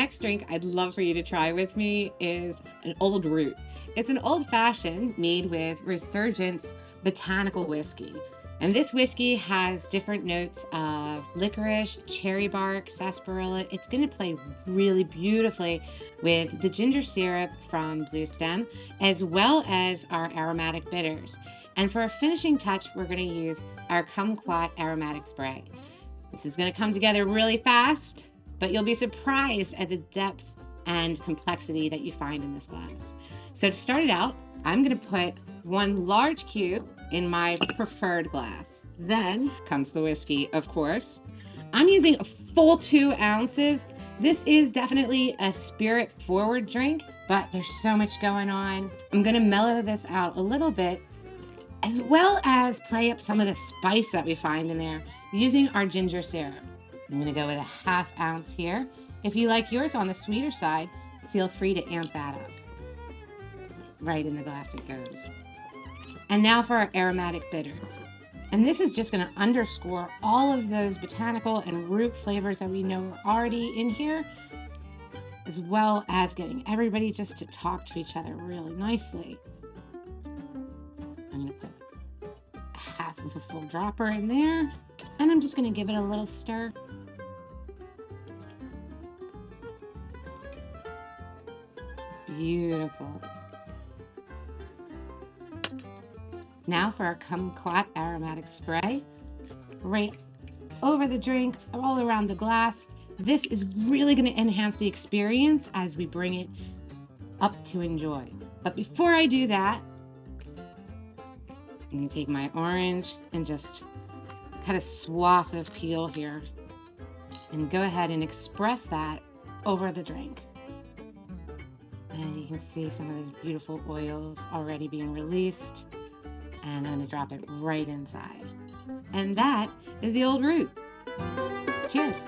next drink I'd love for you to try with me is an Old Root. It's an old-fashioned made with Resurgent Botanical Whiskey. And this whiskey has different notes of licorice, cherry bark, sarsaparilla. It's going to play really beautifully with the ginger syrup from Blue Stem, as well as our aromatic bitters. And for a finishing touch, we're going to use our kumquat aromatic spray. This is going to come together really fast, but you'll be surprised at the depth and complexity that you find in this glass. So to start it out, I'm going to put one large cube in my preferred glass. Then comes the whiskey, of course. I'm using a full 2 ounces. This is definitely a spirit forward drink, but there's so much going on. I'm going to mellow this out a little bit, as well as play up some of the spice that we find in there using our ginger syrup. I'm going to go with a 1/2 ounce here. If you like yours on the sweeter side, feel free to amp that up. Right in the glass it goes. And now for our aromatic bitters. And this is just going to underscore all of those botanical and root flavors that we know are already in here, as well as getting everybody just to talk to each other really nicely. I'm going to put 1/2 of a full dropper in there, and I'm just going to give it a little stir. Beautiful. Now for our kumquat aromatic spray, right over the drink, all around the glass. This is really going to enhance the experience as we bring it up to enjoy. But before I do that, I'm going to take my orange and just cut a swath of peel here and go ahead and express that over the drink. And you can see some of those beautiful oils already being released. And I'm going to drop it right inside. And that is the Old Root. Cheers.